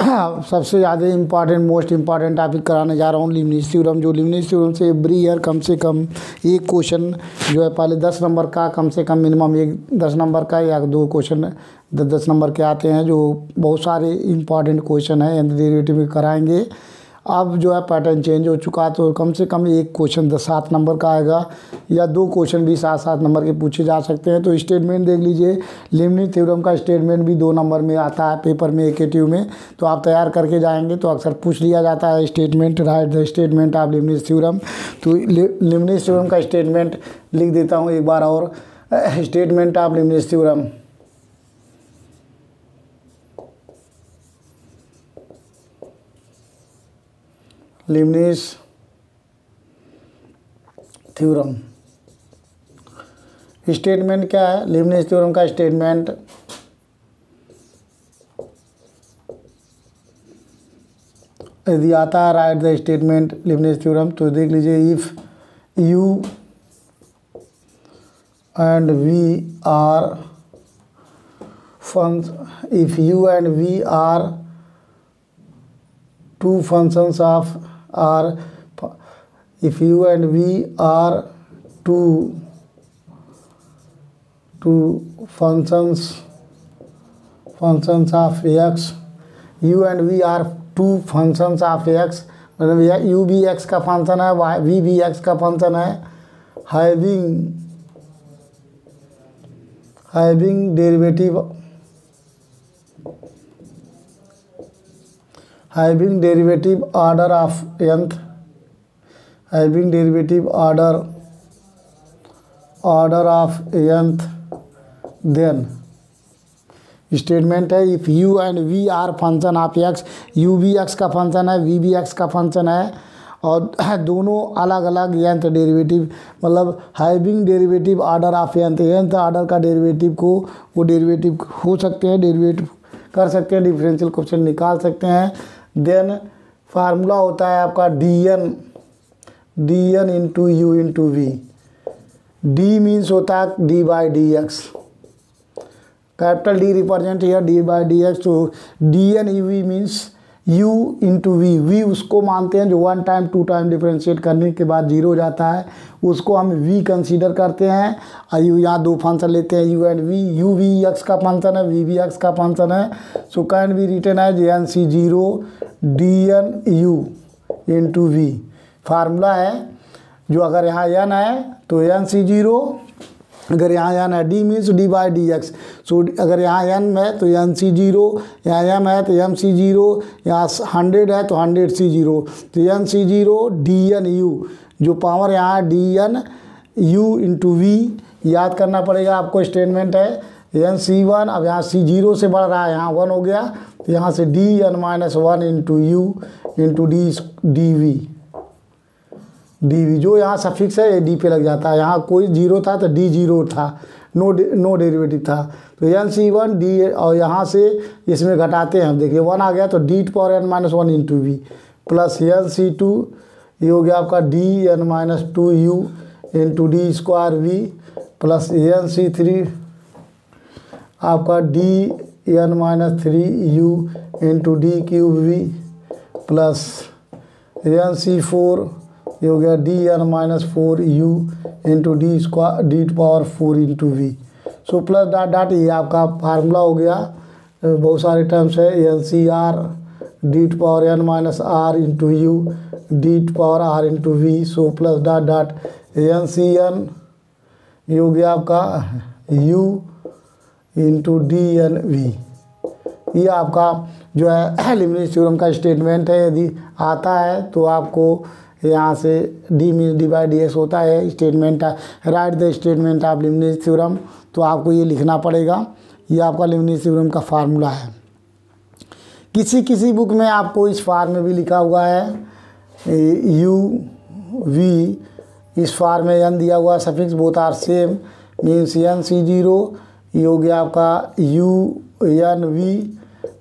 सबसे ज़्यादा important most important topic कराने जा रहा हूँ लीबनिज़ थ्योरम। जो लीबनिज़ थ्योरम से एवरी ईयर कम से कम एक क्वेश्चन जो है पहले 10 नंबर का, कम से कम मिनिमम एक 10 नंबर का या 2 क्वेश्चन 10 नंबर के आते हैं, जो बहुत सारे इम्पॉर्टेंट क्वेश्चन हैं डेरिवेटिव में कराएंगे। अब जो है पैटर्न चेंज हो चुका है, तो कम से कम एक क्वेश्चन 7 नंबर का आएगा या 2 क्वेश्चन भी 7-7 नंबर के पूछे जा सकते हैं। तो स्टेटमेंट देख लीजिए, लीबनिज़ थ्योरम का स्टेटमेंट भी 2 नंबर में आता है पेपर में एकेटिव में, तो आप तैयार करके जाएंगे तो अक्सर पूछ लिया जाता है statement, right the statement of Leibniz theorem. तो लीबनिज़ थ्योरम का स्टेटमेंट लिख देता हूँ एक बार और, statement of Leibniz theorem. Leibniz theorem statement क्या है? लीबनिज़ थ्योरम का स्टेटमेंट यदि आता है right the statement Leibniz theorem, तो देख लीजिए, if U and V are if u and v are two functions of if u and v are two functions of x, u and v are two functions of x, मतलब u भी x का function है, v भी x का function है, having derivative order of nth, having derivative order of nth, then statement है if u and v are function of x, u भी x का फंक्शन है, v भी x का फंक्शन है, और दोनों अलग अलग nth डेरिवेटिव, मतलब having derivative order of nth order का डेरिवेटिव को, वो डेरिवेटिव हो सकते हैं, डेरिवेटिव कर सकते हैं, डिफरेंशियल क्वेश्चन निकाल सकते हैं। देन फार्मूला होता है आपका dn into U into V. D means होता है D by D X, capital D represent here D by D X. तो dn U V means u into V, V उसको मानते हैं जो 1 टाइम 2 टाइम डिफ्रेंशिएट करने के बाद 0 हो जाता है, उसको हम v कंसीडर करते हैं। और यहाँ 2 फंक्शन लेते हैं u एंड v, u भी x का फंक्शन है, v भी x का फंक्शन है। So can be written as nc0 dn u into V. Formula है जो अगर यहाँ n है तो nc0, अगर यहाँ n है, d means d by D x. So अगर यहाँ n है तो nc0, यहाँ m है तो mc0, यहाँ 100 है तो 100c0, तो nc0 dn u, जो पावर यहाँ dn u इंटू वी याद करना पड़ेगा आपको। स्टेटमेंट है nc1, अब यहाँ c0 से बढ़ रहा है, यहाँ 1 हो गया, तो यहाँ से dn-1 into U into D V, जो यहाँ सफिक्स है ये डी पे लग जाता है, यहाँ कोई 0 था तो डी 0 था, नो डेरिवेटिव था, तो nc1 डी, और यहाँ से इसमें घटाते हैं, देखिए 1 आ गया तो d⁻n-1 into we plus nc2, ये हो गया आपका dn-2u into D square V plus nc3 आपका dn-3u into D cube V plus nc4, ये हो गया dn-4u into d⁴ into V. So plus dot ये आपका फार्मूला हो गया। बहुत सारे टर्म्स है, ncr d⁻n-r into U d⁻r into V. So plus dot ncn, ये हो गया आपका u इंटू dn-v। ये आपका जो है लीबनिज़ थ्योरम का स्टेटमेंट है। यदि आता है तो आपको यहाँ से d means d by D x होता है, statement right the statement of Leibniz theorem, तो आपको ये लिखना पड़ेगा। ये आपका लीबनिज़ थ्योरम का फार्मूला है। किसी बुक में आपको इस फार्म में भी लिखा हुआ है u v, इस फार्म में n दिया हुआ suffix, both are same means nc0, ये हो गया आपका u n v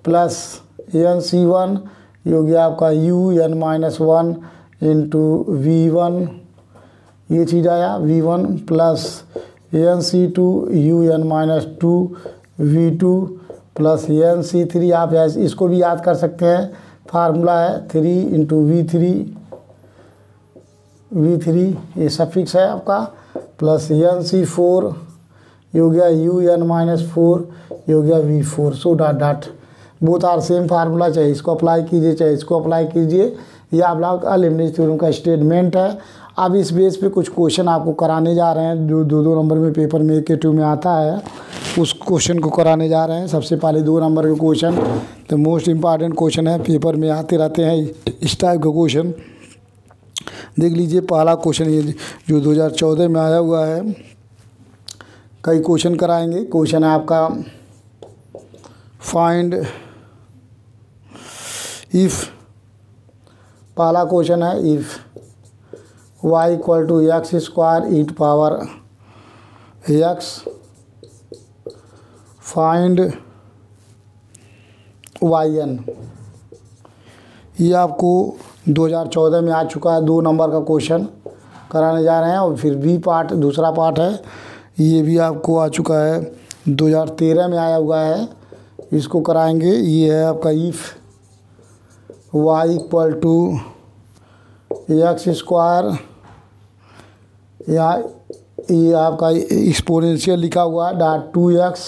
plus nc1, ये हो गया आपका un-1 इंटू v1, ये चीज़ आया v1 plus nc2 un-2 v2 plus N C three. आप इसको भी याद कर सकते हैं, फार्मूला है 3 इंटू V3 ये सफिक्स है आपका, प्लस एन सी 4 ये हो गया UN-4 ये हो गया V4। So dot both are same formula, चाहे इसको अप्लाई कीजिए चाहे इसको अप्लाई कीजिए। ये आप लोग का लीबनिज़ थ्योरम का स्टेटमेंट है। अब इस बेस पे कुछ क्वेश्चन आपको कराने जा रहे हैं जो 2 नंबर में पेपर में 1 2 में आता है, उस क्वेश्चन को कराने जा रहे हैं। सबसे पहले 2 नंबर के क्वेश्चन तो मोस्ट इम्पॉर्टेंट क्वेश्चन है, पेपर में आते रहते हैं इस टाइप का क्वेश्चन। देख लीजिए पहला क्वेश्चन ये जो 2014 में आया हुआ है, कई क्वेश्चन कराएंगे। क्वेश्चन है आपका फाइंड इफ़, पहला क्वेश्चन है if y equal to x square E to power X find yn। ये आपको 2014 में आ चुका है, 2 नंबर का क्वेश्चन कराने जा रहे हैं। और फिर बी पार्ट दूसरा पार्ट है, ये भी आपको आ चुका है, 2013 में आया हुआ है, इसको कराएंगे। ये है आपका if y equal to x square, या ये आपका एक्सपोनेंशियल लिखा हुआ है डॉट 2x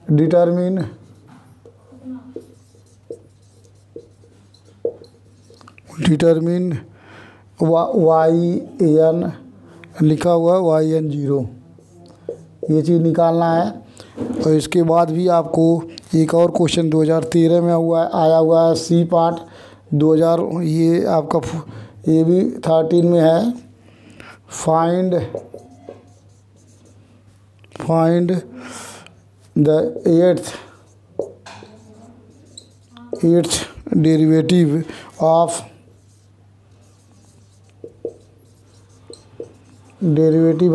डिटरमिन yn लिखा हुआ है yn 0, ये चीज़ निकालना है। और इसके बाद भी आपको एक और क्वेश्चन 2013 में आया हुआ है, सी पार्ट 2000, ये आपका ये भी 13 में है, find the eighth derivative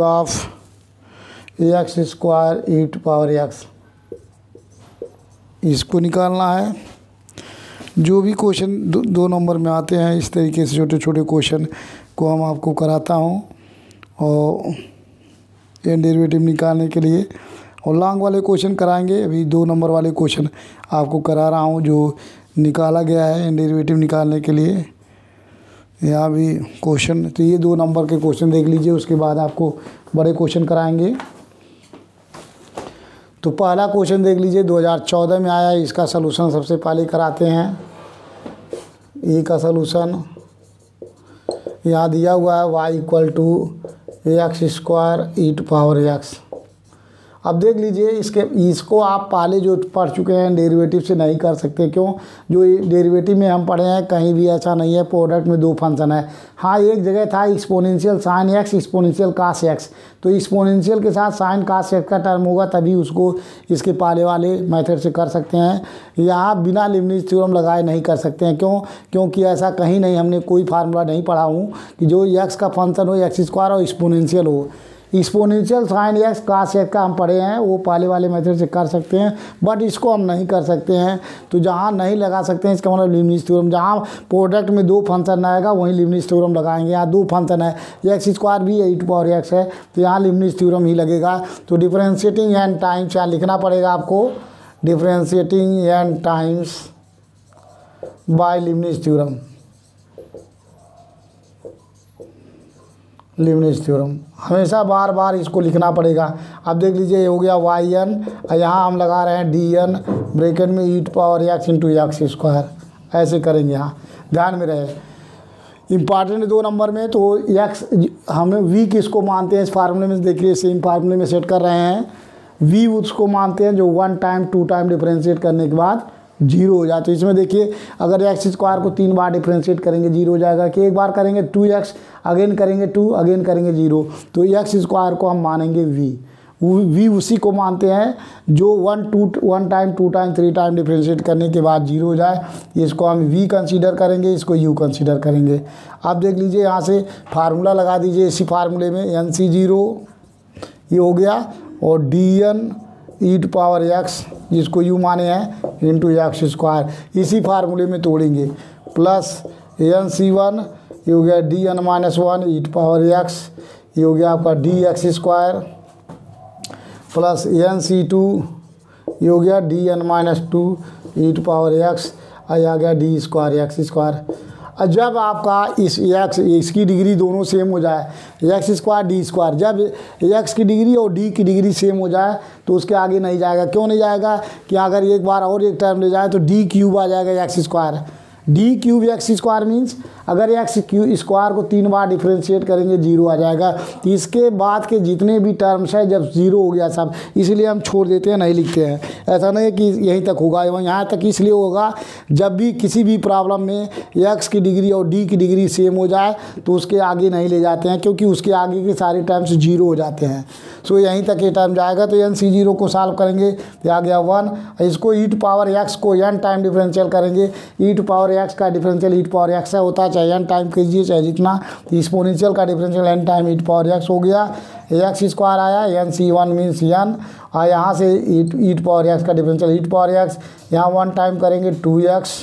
of X square E to power X, इसको निकालना है। जो भी क्वेश्चन 2 नंबर में आते हैं इस तरीके से छोटे छोटे क्वेश्चन को हम आपको कराता हूँ, और एन डेरिवेटिव निकालने के लिए। और लॉन्ग वाले क्वेश्चन कराएंगे, अभी 2 नंबर वाले क्वेश्चन आपको करा रहा हूँ जो निकाला गया है एन डेरिवेटिव निकालने के लिए। यहाँ भी क्वेश्चन, तो ये 2 नंबर के क्वेश्चन देख लीजिए, उसके बाद आपको बड़े क्वेश्चन कराएंगे। तो पहला क्वेश्चन देख लीजिए 2014 में आया है, इसका सलूशन सबसे पहले कराते हैं। ए का सलूशन यहाँ दिया हुआ है y equal to x square E to power X. अब देख लीजिए इसको आप पहले जो पढ़ चुके हैं डेरिवेटिव से नहीं कर सकते, क्यों? जो डेरिवेटिव में हम पढ़े हैं कहीं भी ऐसा नहीं है प्रोडक्ट में 2 फंक्शन है। हाँ, एक जगह था एक्सपोनेंशियल साइन एक्स, एक्सपोनेंशियल कास एक्स, तो एक्सपोनेंशियल के साथ साइन कास एक्स का टर्म होगा तभी उसको इसके पहले वाले मेथड से कर सकते हैं। यहाँ बिना लीबनिज़ थ्योरम लगाए नहीं कर सकते हैं, क्यों? क्योंकि ऐसा कहीं नहीं, हमने कोई फार्मूला नहीं पढ़ा हूँ कि जो एक्स का फंक्शन हो एक्स स्क्वायर और एक्सपोनेंशियल हो। एक्सपोनेंशियल साइन एक्स कास एक्स का हम पढ़े हैं, वो पहले वाले मेथड से कर सकते हैं, बट इसको हम नहीं कर सकते हैं। तो जहाँ नहीं लगा सकते हैं इसका मतलब लीबनिज़ थ्योरम, जहाँ प्रोडक्ट में 2 फंक्शन आएगा वहीं लीबनिज़ थ्योरम लगाएंगे। यहाँ 2 फंक्शन है, एक्स स्क्वायर भी ई टू पावर एक्स है, तो यहाँ लीबनिज़ थ्योरम ही लगेगा। तो डिफरेंशिएटिंग एन टाइम्स यहाँ लिखना पड़ेगा आपको, differentiating N times by Leibniz theorem, Leibniz theorem हमेशा बार बार इसको लिखना पड़ेगा। अब देख लीजिए ये हो गया yn, और यहाँ हम लगा रहे हैं dn ब्रैकेट में e to power x into x square, ऐसे करेंगे। यहाँ ध्यान में रहे, इम्पॉर्टेंट 2 नंबर में। तो एक्स हमें v किसको मानते हैं इस फार्मूले में, देखिए सेम फार्मूले में सेट कर रहे हैं। v उसको मानते हैं जो 1 टाइम 2 टाइम डिफ्रेंशिएट करने के बाद 0 हो जाए। तो इसमें देखिए अगर एक्स स्क्वायर को 3 बार डिफ्रेंशिएट करेंगे 0 हो जाएगा, कि एक बार करेंगे 2x, अगेन करेंगे 2, अगेन करेंगे 0, तो एक्स स्क्वायर को हम मानेंगे v उसी को मानते हैं जो 1 टाइम 2 टाइम 3 टाइम डिफ्रेंशिएट करने के बाद 0 हो जाए। इसको हम v कंसीडर करेंगे, इसको u कंसीडर करेंगे। अब देख लीजिए यहाँ से फार्मूला लगा दीजिए, इसी फार्मूले में NC0 ये हो गया, और dn E to power X जिसको u माने हैं इंटू एक्स स्क्वायर, इसी फार्मूले में तोड़ेंगे, प्लस NC1 ये हो गया dn-1 E to power x, ये हो गया आपका dx square, plus N C two, ये हो गया D N minus two E to power X, और आ गया डी स्क्वायर एक्स स्क्वायर। और जब आपका इस एक्स इसकी डिग्री दोनों सेम हो जाए, एक्स स्क्वायर डी स्क्वायर, जब एक्स की डिग्री और डी की डिग्री सेम हो जाए तो उसके आगे नहीं जाएगा। क्यों नहीं जाएगा कि अगर एक बार और एक टर्म ले जाए तो डी क्यूब आ जाएगा x square. D cube x square means अगर एक्स क्यू स्क्वायर को 3 बार डिफ्रेंशिएट करेंगे 0 आ जाएगा। तो इसके बाद के जितने भी टर्म्स है जब 0 हो गया सब, इसलिए हम छोड़ देते हैं, नहीं लिखते हैं। ऐसा नहीं है कि यहीं तक होगा, यहाँ तक इसलिए होगा जब भी किसी भी प्रॉब्लम में एक्स की डिग्री और डी की डिग्री सेम हो जाए तो उसके आगे नहीं ले जाते हैं, क्योंकि उसके आगे के सारे टर्म्स 0 हो जाते हैं। सो यहीं तक ये टर्म जाएगा। तो एन सी 0 को सॉल्व करेंगे तो आ गया 1। इसको ई टू पावर एक्स को एन टाइम डिफरेंशियल करेंगे। ई टू पावर एक्स का differential E to power X है होता है, चाहे एन टाइम कीजिए चाहे जितना। एक्सपोनेंशियल का differential n time e to power x हो गया। एक्स स्क्वायर आया, एन सी 1 मीन्स एन, और यहाँ से ई टू पावर एक्स का differential E to power x, यहाँ 1 टाइम करेंगे 2x,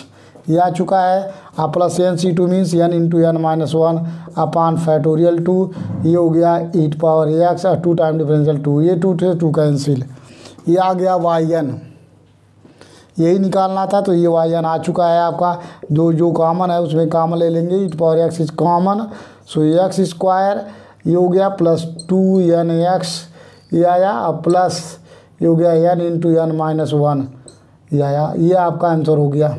ये आ चुका है। और plus N C 2 means n into n minus 1 upon factorial 2, ये हो गया ई टू पावर एक्स, और 2 टाइम डिफरेंशियल 2, ये 2 से 2 कैंसिल, ये आ गया वाई एन। यही निकालना था, तो ये वाई एन आ चुका है आपका। जो कॉमन है उसमें कॉमन ले लेंगे, e to power x is common, so x square ये हो गया प्लस 2 एन एक्स, ये आया, और प्लस ये हो गया एन इंटू एन माइनस 1, ये आया। ये आपका आंसर हो गया।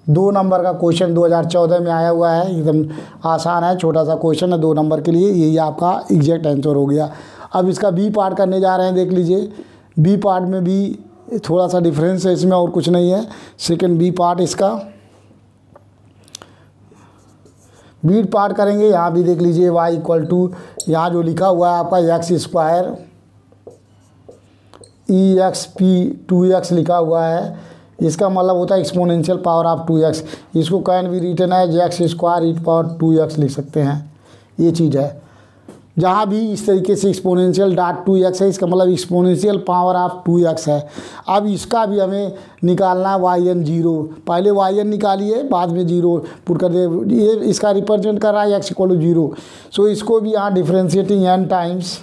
2 नंबर का क्वेश्चन 2014 में आया हुआ है, एकदम आसान है, छोटा सा क्वेश्चन है 2 नंबर के लिए। यही आपका एग्जैक्ट आंसर हो गया। अब इसका बी पार्ट करने जा रहे हैं, देख लीजिए। बी पार्ट में भी थोड़ा सा डिफरेंस है इसमें, और कुछ नहीं है। सेकंड बी पार्ट इसका बी पार्ट करेंगे। यहाँ भी देख लीजिए y इक्वल टू, यहाँ जो लिखा हुआ है आपका एक्स स्क्वायर ई एक्स पी 2x लिखा हुआ है, इसका मतलब होता है एक्सपोनेंशियल पावर ऑफ 2x। इसको कैन भी रिटन है x square e power 2x लिख सकते हैं। ये चीज़ है, जहाँ भी इस तरीके से एक्सपोनेंशियल डॉट 2x है, इसका मतलब एक्सपोनेंशियल पावर ऑफ 2x है। अब इसका भी हमें निकालना है वाई एन 0, पहले वाई एन निकालिए बाद में 0 पुट कर दे। ये इसका रिप्रेजेंट कर रहा है एक्स इक्वल टू 0, सो इसको भी यहाँ डिफ्रेंशिएटिंग एन टाइम्स,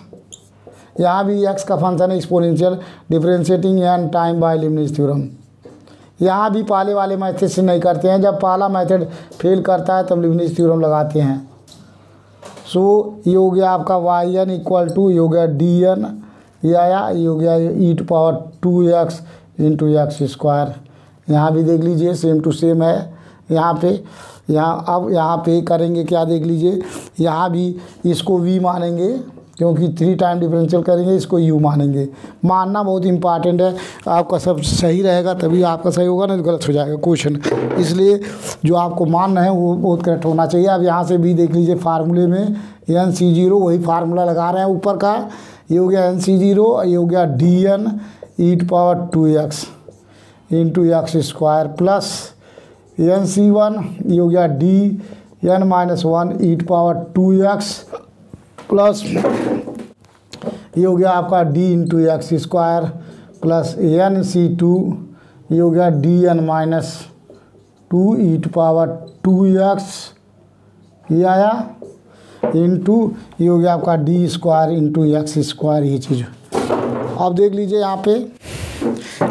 यहाँ भी एक्स का फंक्शन है exponential, differentiating n time by Leibniz theorem. यहाँ भी पहले वाले मेथड से नहीं करते हैं, जब पहला मेथड फेल करता है तब लीबनिज़ थ्योरम लगाते हैं। सो ये हो गया आपका वाई एन इक्वल टू, ये हो गया डी एन, ये आया, ये हो गया e to power 2x into x square. यहाँ भी देख लीजिए सेम टू सेम है। यहाँ पे अब यहाँ पे करेंगे क्या, देख लीजिए। यहाँ भी इसको v मानेंगे क्योंकि 3 टाइम डिफरेंशियल करेंगे, इसको u मानेंगे। मानना बहुत इंपॉर्टेंट है, आपका सब सही रहेगा तभी आपका सही होगा, नहीं तो गलत हो जाएगा क्वेश्चन। इसलिए जो आपको मानना है वो बहुत करेक्ट होना चाहिए। अब यहाँ से भी देख लीजिए फार्मूले में एन सी 0 वही फार्मूला लगा रहे हैं ऊपर का, ये हो गया एन सी 0, ये हो गया D n e to power 2x into x square, plus N C 1 ये हो गया D N minus 1 e to power 2x, plus ये हो गया आपका d into x square, plus N C 2 ये हो गया D N minus 2 e to power 2x, ये आया, इंटू ये हो गया आपका d square into x square. ये चीज़ अब देख लीजिए, यहाँ पे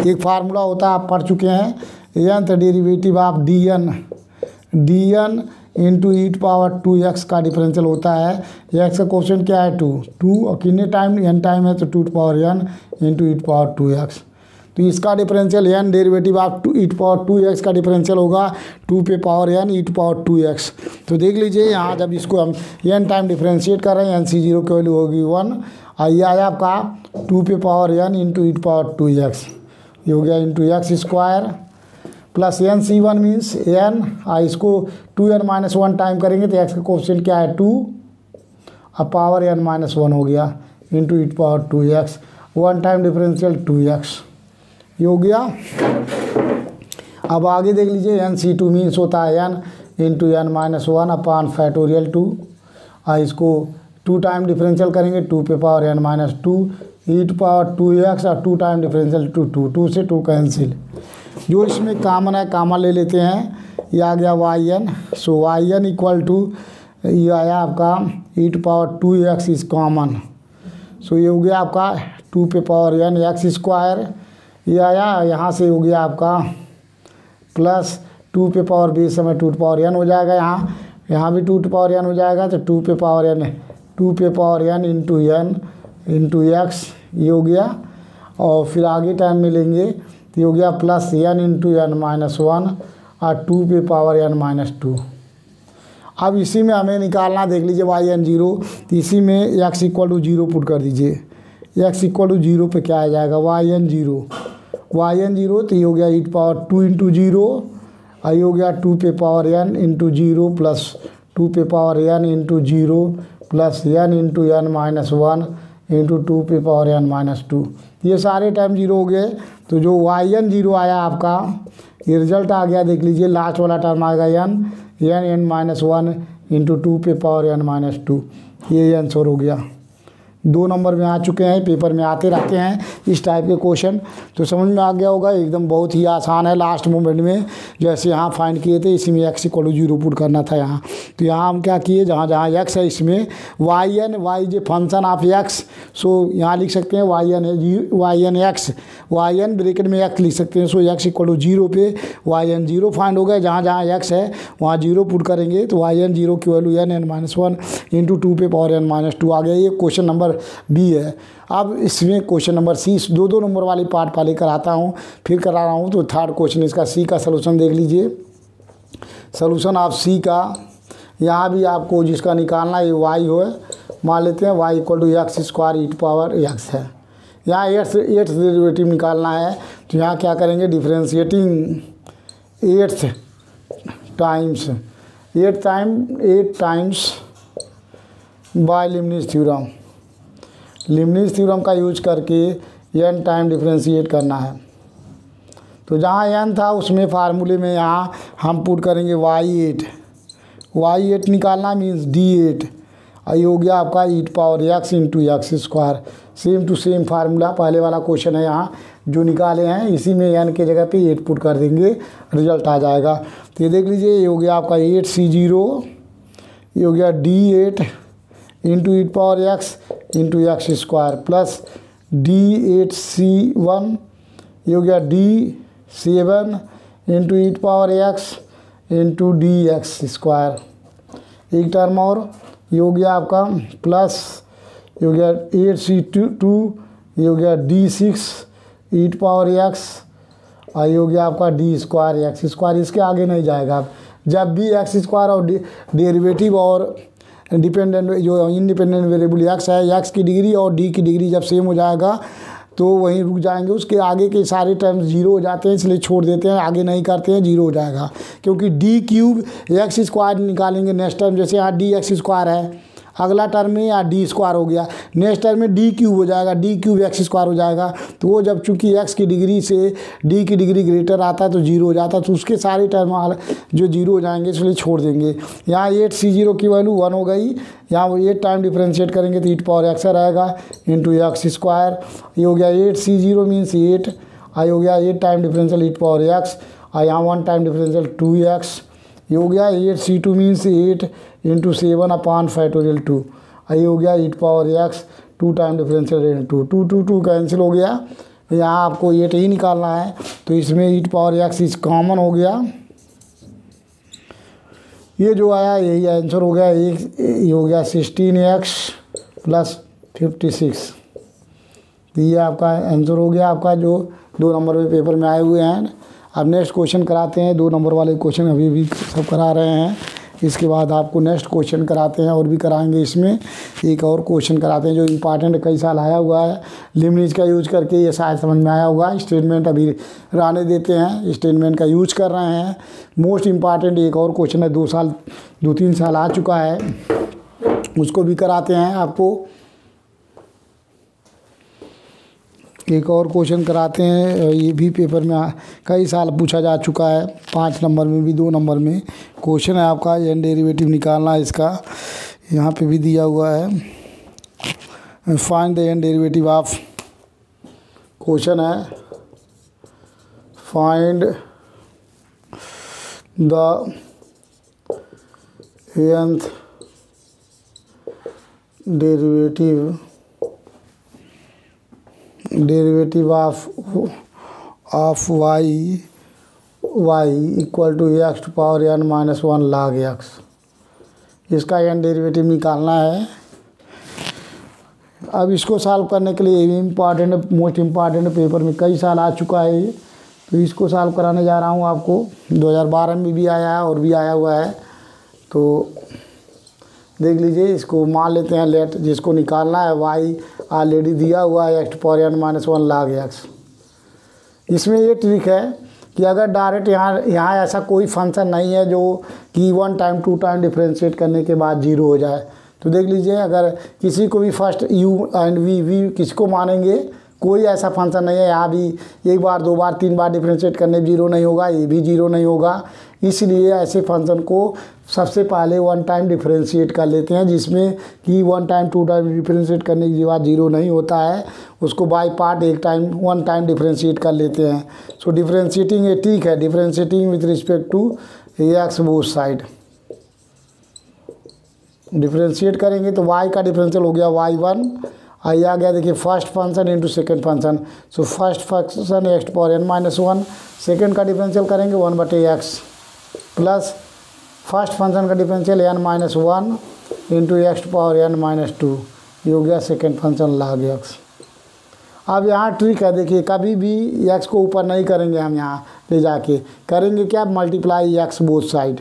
एक फार्मूला होता है आप पढ़ चुके हैं, एन तो derivative of d n into e to power 2x का डिफरेंशियल होता है। एक्स का क्वेश्चन क्या है 2 और कितने टाइम एन टाइम है तो 2 to power n into e to power 2x। तो इसका differential n derivative of e to power 2x का डिफरेंशियल होगा 2 पे power n e to power 2x। तो देख लीजिए यहाँ जब इसको हम एन टाइम डिफरेंशिएट कर रहे हैं, एन सी 0 की वैल्यू होगी 1, और ये आया आपका 2 पे power n into e to power 2x, ये हो गया into x square, plus N C 1 means n, इसको 2n माइनस 1 टाइम करेंगे तो एक्स का क्वेश्चन क्या है 2, अब पावर n माइनस 1 हो गया into e to power 2x, 1 time differential 2x, ये हो गया। अब आगे देख लीजिए एन सी 2 मीन्स होता है n into n minus 1 upon factorial 2, और इसको 2 टाइम डिफरेंशियल करेंगे 2 पे power n minus 2 e to power 2x, और 2 टाइम डिफरेंशियल 2 से 2 कैंसिल। जो इसमें कॉमन है कॉमन ले लेते हैं, ये आ गया y n, so y n equal to ये आया आपका e to power 2x is common, so ये हो गया आपका 2 पे पावर n एक्स स्क्वायर, ये आया, यहाँ से हो गया आपका प्लस 2 पे पावर बेस में 2 पावर n हो जाएगा, यहाँ भी 2 पावर n हो जाएगा, तो 2 पे पावर n इंटू एक्स, ये हो गया। और फिर आगे टाइम में लेंगे तो ये हो गया plus n into n minus 1 और 2 पे पावर n माइनस 2। अब इसी में हमें निकालना, देख लीजिए yn 0, तो इसी में x इक्वल टू 0 पुट कर दीजिए। x इक्वल टू 0 पे क्या आ जाएगा, yn 0, तो ये हो गया e पावर 2 इंटू 0, और ये हो गया 2 पे पावर n इंटू 0 प्लस 2 पे power n into 0 plus n into n minus 1 into 2 पे पावर n माइनस 2। ये सारे टाइम 0 हो गए, तो जो yn 0 आया आपका, ये रिजल्ट आ गया, देख लीजिए लास्ट वाला टर्म आएगा n माइनस 1 इंटू 2 पे पावर n माइनस 2, ये आंसर हो गया। 2 नंबर में आ चुके हैं, पेपर में आते रहते हैं इस टाइप के क्वेश्चन, तो समझ में आ गया होगा, एकदम बहुत ही आसान है। लास्ट मोमेंट में जैसे यहाँ फाइंड किए थे, इसी में x इक्वल टू 0 पुट करना था यहाँ, तो यहाँ हम क्या किए, जहाँ जहाँ x है इसमें y जो फंक्शन ऑफ x, सो यहाँ लिख सकते हैं yn ब्रैकेट में x लिख सकते हैं, सो x इक्वल टू 0 पे yn 0 फाइंड हो गए, जहाँ जहाँ x है वहाँ 0 पुट करेंगे, तो yn 0 की वैल्यू n माइनस 1 इंटू 2 पे पावर n माइनस 2 आ गया। ये क्वेश्चन नंबर बी है। अब इसमें क्वेश्चन नंबर सी, 2 नंबर वाली पार्ट पहले कराता हूँ, फिर करा रहा हूँ, तो थर्ड क्वेश्चन इसका सी का सलूशन देख लीजिए। सलूशन ऑफ सी का, यहाँ भी आपको जिसका निकालना है y हो, मान लेते हैं y equal to x square e power x है। यहाँ एट्थ डेरिवेटिव निकालना है, तो यहाँ क्या करेंगे, differentiating 8 times by Leibniz theorem का यूज करके n टाइम डिफ्रेंशिएट करना है। तो जहाँ n था उसमें फार्मूले में यहाँ हम पुट करेंगे y8 निकालना मीन्स d8, ये हो गया आपका e power x into x square, same to same formula पहले वाला क्वेश्चन है यहाँ जो निकाले हैं, इसी में n के जगह पे 8 पुट कर देंगे, रिजल्ट आ जाएगा। तो ये देख लीजिए, ये हो गया आपका 8c0, ये हो गया d8 into e power x into x square plus d8c1, ये हो गया d7 into e power x into d x square, एक टर्म और, ये हो गया आपका प्लस, ये हो गया 8c2, ये हो गया d6 ई पावर x, और ये हो गया आपका डी स्क्वायर एक्स स्क्वायर, इसके आगे नहीं जाएगा। आप जब भी एक्स स्क्वायर और डेरिवेटिव और डिपेंडेंट जो इंडिपेंडेंट वेरिएबल x है, x की डिग्री और d की डिग्री जब सेम हो जाएगा तो वहीं रुक जाएंगे, उसके आगे के सारे टर्म्स 0 हो जाते हैं, इसलिए छोड़ देते हैं, आगे नहीं करते हैं, 0 हो जाएगा। क्योंकि d क्यूब एक्स स्क्वायर निकालेंगे नेक्स्ट टर्म, जैसे यहाँ डी एक्स स्क्वायर है, अगला टर्म में या डी स्क्वायर हो गया, नेक्स्ट टर्म में डी क्यूब हो जाएगा, डी क्यूब एक्स स्क्वायर हो जाएगा, तो वो जब चूंकि एक्स की डिग्री से डी की डिग्री ग्रेटर आता है तो 0 हो जाता है, तो उसके सारे टर्म जो 0 हो जाएंगे, इसलिए छोड़ देंगे। यहाँ 8c0 की वैल्यू 1 हो गई, यहाँ वो 8 टाइम डिफ्रेंशिएट करेंगे तो ई पावर x रहेगा इंटू एक्स स्क्वायर, ये हो गया 8c0 मीन्स 8, ये हो गया 8 टाइम डिफरेंशियल ई पावर x, और यहाँ 1 टाइम डिफरेंशियल 2x, ये हो गया 8c2 means 8 into 7 upon factorial 2, ये हो गया e power x 2 time differential 2 cancel हो गया। यहाँ आपको 8 ही निकालना है, तो इसमें ई पावर x इस कॉमन हो गया, ये जो आया यही आंसर हो गया। ये हो गया 16x प्लस 56, तो ये आपका आंसर हो गया, आपका जो 2 नंबर में पेपर में आए हुए हैं। अब नेक्स्ट क्वेश्चन कराते हैं, 2 नंबर वाले क्वेश्चन अभी भी सब करा रहे हैं, इसके बाद आपको नेक्स्ट क्वेश्चन कराते हैं, और भी कराएंगे। इसमें एक और क्वेश्चन कराते हैं जो इम्पॉर्टेंट कई साल आया हुआ है, लीबनिज़ का यूज करके, ये शायद समझ में आया होगा। स्टेटमेंट अभी रहने देते हैं, स्टेटमेंट का यूज कर रहे हैं। मोस्ट इम्पॉर्टेंट एक और क्वेश्चन है, 2-3 साल आ चुका है, उसको भी कराते हैं आपको। एक और क्वेश्चन कराते हैं, ये भी पेपर में कई साल पूछा जा चुका है, 5 नंबर में भी 2 नंबर में क्वेश्चन है आपका, एन डेरिवेटिव निकालना है इसका, यहाँ पे भी दिया हुआ है। Find the n derivative of, question है find the nth derivative derivative of y equal to x to power n minus 1 log x। इसका n डेरिवेटिव निकालना है। अब इसको सॉल्व करने के लिए इम्पॉर्टेंट, मोस्ट इम्पॉर्टेंट पेपर में कई साल आ चुका है ये, तो इसको सॉल्व कराने जा रहा हूँ आपको। 2012 में भी आया है और भी आया हुआ है, तो देख लीजिए। इसको मान लेते हैं लेट, जिसको निकालना है y ऑलरेडी दिया हुआ है x to power n minus 1 log x। इसमें ये ट्रिक है कि अगर डायरेक्ट यहाँ ऐसा कोई फंक्शन नहीं है जो कि 1 टाइम 2 टाइम डिफ्रेंशिएट करने के बाद 0 हो जाए, तो देख लीजिए अगर किसी को भी फर्स्ट u एंड v किसको मानेंगे, कोई ऐसा फंक्शन नहीं है। यहाँ भी 1 बार 2 बार 3 बार डिफ्रेंशिएट करने 0 नहीं होगा, ये भी 0 नहीं होगा। इसलिए ऐसे फंक्शन को सबसे पहले 1 टाइम डिफ्रेंशिएट कर लेते हैं, जिसमें कि 1 टाइम 2 टाइम डिफ्रेंशिएट करने के बाद 0 नहीं होता है, उसको बाय पार्ट 1 टाइम डिफ्रेंशिएट कर लेते हैं। सो डिफ्रेंशिएटिंग ये ठीक है, differentiating with respect to x both side. Differentiate करेंगे तो y का डिफरेंशियल हो गया y1, आई आ गया देखिए first function into second function. So first function x to power n minus 1, second का डिफरेंशियल करेंगे 1/x प्लस फर्स्ट फंक्शन का differential n minus 1 into x to power n minus 2, ये हो गया सेकेंड फंक्शन log x। अब यहाँ trick है, देखिए कभी भी x को ऊपर नहीं करेंगे हम, यहाँ ले जाके करेंगे क्या, multiply x both side,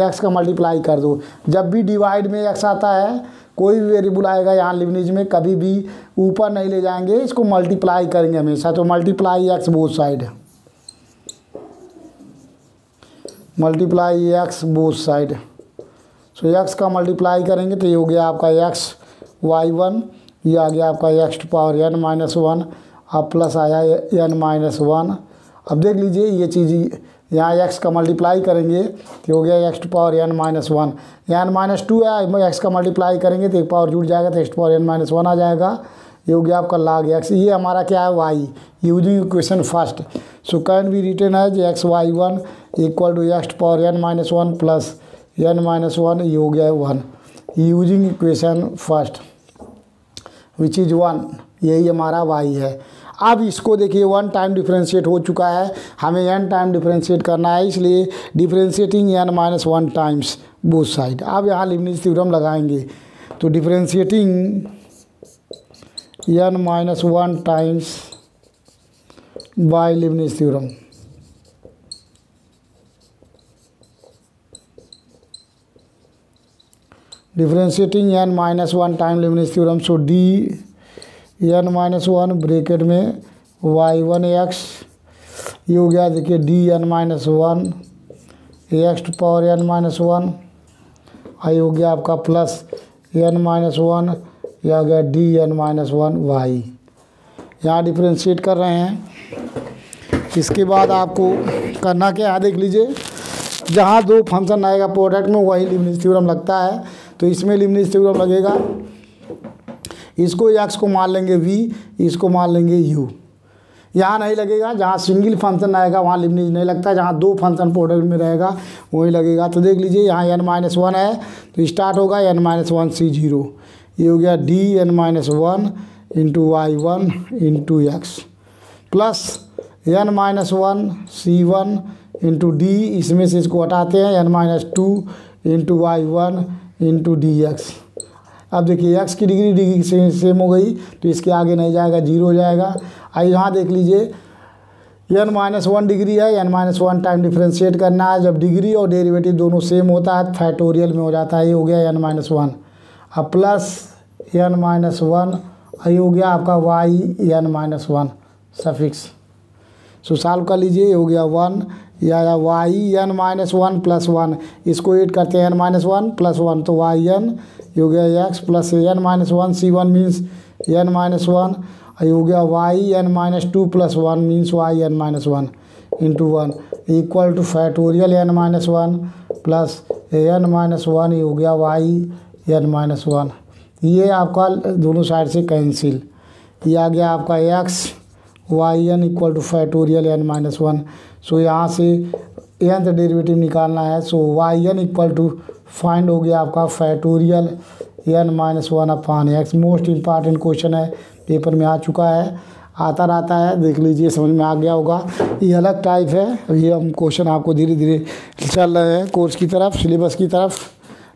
x का मल्टीप्लाई कर दो। जब भी डिवाइड में x आता है, कोई भी वेरिएबल आएगा यहाँ लिबनिज में, कभी भी ऊपर नहीं ले जाएंगे, इसको मल्टीप्लाई करेंगे हमेशा। तो multiply x both side, multiply x both side. So x का मल्टीप्लाई करेंगे तो ये हो गया आपका x y1, ये आ गया आपका x to power n minus 1, अब प्लस आया n माइनस 1। अब देख लीजिए ये चीज़ यहाँ x का मल्टीप्लाई करेंगे तो हो गया x to power n minus 1, यहाँ n माइनस 2 है, x का मल्टीप्लाई करेंगे तो एक पावर जुड़ जाएगा तो x to power n minus 1 आ जाएगा। ये हो गया आपका log x। ये हमारा क्या है y, using equation first. So can be written as x y1 equal to x to power n minus 1 plus n minus 1, ये हो गया 1, using equation first which is 1, यही हमारा y है। अब इसको देखिए 1 टाइम डिफ्रेंशिएट हो चुका है, हमें n टाइम डिफ्रेंशिएट करना है, इसलिए differentiating n minus 1 times both side. अब यहाँ लिबनिज थ्योरम लगाएंगे, तो differentiating n minus 1 times by Leibniz theorem. Differentiating n minus 1 time Leibniz theorem. So d n minus 1 bracket में y1x, ये हो गया देखिए dn minus 1 x to power n minus 1, आई हो गया आपका प्लस n माइनस 1, यह आ गया dn माइनस 1 y। यहाँ डिफ्रेंशिएट कर रहे हैं। इसके बाद आपको करना क्या है, देख लीजिए जहाँ दो फंक्शन आएगा प्रोडक्ट में वही लिबनिज थ्योरम लगता है, तो इसमें लिबनिज थ्योरम लगेगा। इसको x को मान लेंगे v, इसको मान लेंगे u। यहाँ नहीं लगेगा, जहाँ सिंगल फंक्शन आएगा वहाँ लिबनिज नहीं लगता, जहाँ दो फंक्शन प्रोडक्ट में रहेगा वही लगेगा। तो देख लीजिए यहाँ n माइनस 1 है तो स्टार्ट होगा n माइनस 1 c0, ये हो गया d n minus 1 into y1 into x plus n minus 1 c1 into d, इसमें से इसको हटाते हैं n minus 2 into y1 into dx। अब देखिए x की डिग्री से सेम हो गई तो इसके आगे नहीं जाएगा, 0 हो जाएगा। आई यहाँ देख लीजिए n माइनस 1 डिग्री है, n माइनस 1 टाइम डिफ्रेंशिएट करना है। जब डिग्री और डेरिवेटिव दोनों सेम होता है फैक्टोरियल में हो जाता है, ये हो गया n माइनस 1, अब प्लस n माइनस 1, ये हो गया आपका y n माइनस 1 सफिक्स। सो सॉल्व कर लीजिए, ये हो गया 1, या y n माइनस 1 प्लस 1, इसको ऐड करते हैं n माइनस 1 प्लस 1 तो y n, ये हो गया x plus n minus 1 c1 means n minus 1, ये हो गया y n minus 2 plus 1 means y n minus 1 into 1 equal to factorial n minus 1 plus n minus 1, ये हो गया y n माइनस 1। ये आपका दोनों साइड से कैंसिल, ये आ गया आपका x y n equal to factorial n minus 1। So यहाँ से nth डेरिवेटिव निकालना है, so y n equal to find हो गया आपका factorial n minus 1 upon x। Most important question है, पेपर में आ चुका है। आता रहता है, देख लीजिए समझ में आ गया होगा। ये अलग टाइप है। अभी हम क्वेश्चन आपको धीरे धीरे चल रहे हैं कोर्स की तरफ, सिलेबस की तरफ,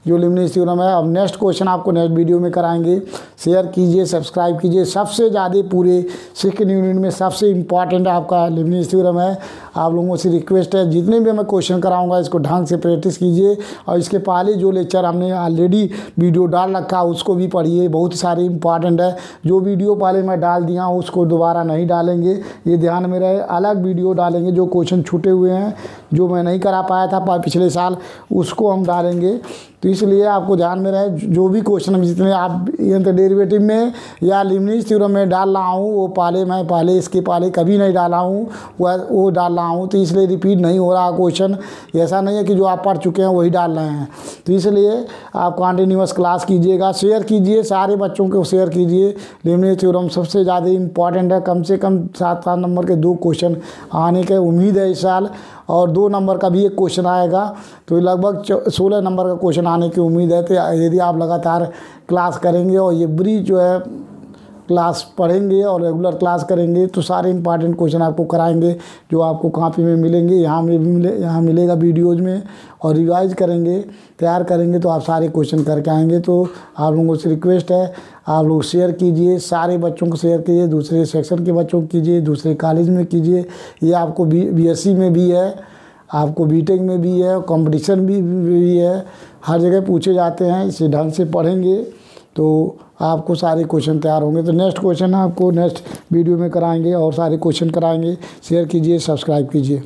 जो लीबनिज़ थ्योरम है। अब नेक्स्ट क्वेश्चन आपको नेक्स्ट वीडियो में कराएंगे। शेयर कीजिए, सब्सक्राइब कीजिए। सबसे ज़्यादा पूरे सेकंड यूनिट में सबसे इम्पॉर्टेंट आपका लीबनिज़ थ्योरम है। आप लोगों से रिक्वेस्ट है, जितने भी मैं क्वेश्चन कराऊंगा इसको ढंग से प्रैक्टिस कीजिए, और इसके पहले जो लेक्चर हमने ऑलरेडी वीडियो डाल रखा उसको भी पढ़िए, बहुत सारे इंपॉर्टेंट है। जो वीडियो पहले मैं डाल दिया हूँ उसको दोबारा नहीं डालेंगे, ये ध्यान में रहे। अलग वीडियो डालेंगे, जो क्वेश्चन छूटे हुए हैं, जो मैं नहीं करा पाया था पिछले साल, उसको हम डालेंगे। तो इसलिए आपको ध्यान में रहे, जो भी क्वेश्चन जितने आप डेरिवेटिव में या लीबनिज़ थ्योरम में डाल रहा हूँ, वो पहले इसके पहले कभी नहीं डाला हूँ, वो डाल रहा हूँ। तो इसलिए रिपीट नहीं हो रहा क्वेश्चन। ऐसा नहीं है कि जो आप पढ़ चुके हैं वही डाल रहे हैं। तो इसलिए आप कंटिन्यूअस क्लास कीजिएगा, शेयर कीजिए, सारे बच्चों को शेयर कीजिए। लीबनिज़ थ्योरम सबसे ज़्यादा इंपॉर्टेंट है। कम से कम 7 नंबर के 2 क्वेश्चन आने की उम्मीद है इस साल, और 2 नंबर का भी एक क्वेश्चन आएगा। तो लगभग 16 नंबर का क्वेश्चन आने की उम्मीद है। तो यदि आप लगातार क्लास करेंगे और ये ब्रीज जो है क्लास पढ़ेंगे और रेगुलर क्लास करेंगे, तो सारे इंपॉर्टेंट क्वेश्चन आपको कराएंगे, जो आपको कॉपी में मिलेंगे, यहाँ मिलेगा वीडियोज़ में, और रिवाइज करेंगे, तैयार करेंगे, तो आप सारे क्वेश्चन करके आएंगे। तो आप लोगों से रिक्वेस्ट है, आप लोग शेयर कीजिए, सारे बच्चों को शेयर कीजिए, दूसरे सेक्शन के बच्चों को कीजिए, दूसरे कॉलेज में कीजिए। ये आपको BSc में भी है, आपको BTech में भी है, कंपटीशन भी है, हर जगह पूछे जाते हैं। इसे ढंग से पढ़ेंगे तो आपको सारे क्वेश्चन तैयार होंगे। तो नेक्स्ट क्वेश्चन आपको नेक्स्ट वीडियो में कराएंगे, और सारे क्वेश्चन कराएंगे। शेयर कीजिए, सब्सक्राइब कीजिए।